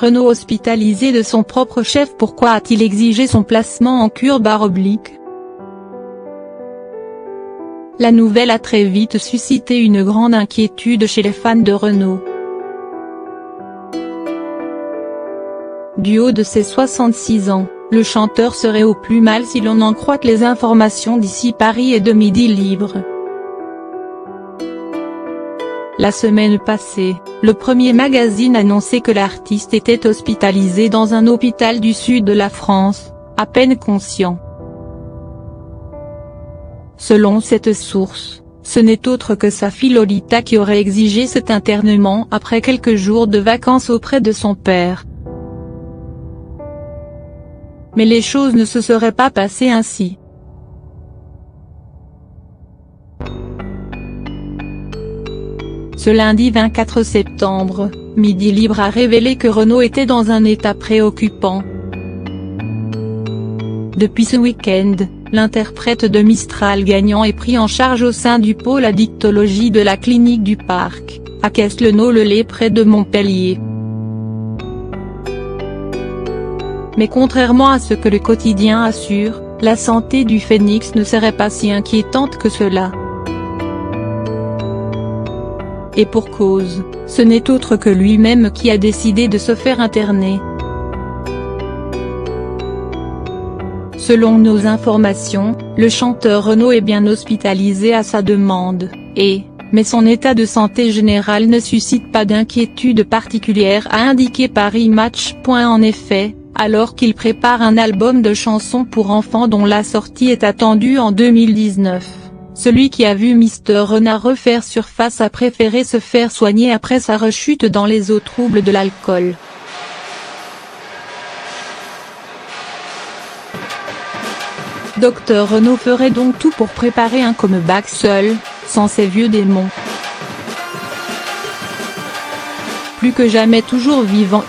Renaud hospitalisé de son propre chef. Pourquoi a-t-il exigé son placement en cure ? La nouvelle a très vite suscité une grande inquiétude chez les fans de Renaud. Du haut de ses 66 ans, le chanteur serait au plus mal si l'on en croit les informations d'ici Paris et de Midi Libre. La semaine passée, le premier magazine annonçait que l'artiste était hospitalisé dans un hôpital du sud de la France, à peine conscient. Selon cette source, ce n'est autre que sa fille Lolita qui aurait exigé cet internement après quelques jours de vacances auprès de son père. Mais les choses ne se seraient pas passées ainsi. Ce lundi 24 septembre, Midi Libre a révélé que Renaud était dans un état préoccupant. Depuis ce week-end, l'interprète de Mistral gagnant est pris en charge au sein du pôle addictologie de la clinique du Parc, à Castelnau-le-Lez près de Montpellier. Mais contrairement à ce que le quotidien assure, la santé du Phénix ne serait pas si inquiétante que cela. Et pour cause, ce n'est autre que lui-même qui a décidé de se faire interner. Selon nos informations, le chanteur Renaud est bien hospitalisé à sa demande, mais son état de santé général ne suscite pas d'inquiétude particulière, a indiqué Paris Match. En effet, alors qu'il prépare un album de chansons pour enfants dont la sortie est attendue en 2019. Celui qui a vu Mister Renard refaire surface a préféré se faire soigner après sa rechute dans les eaux troubles de l'alcool. Dr Renaud ferait donc tout pour préparer un comeback seul, sans ses vieux démons. Plus que jamais toujours vivant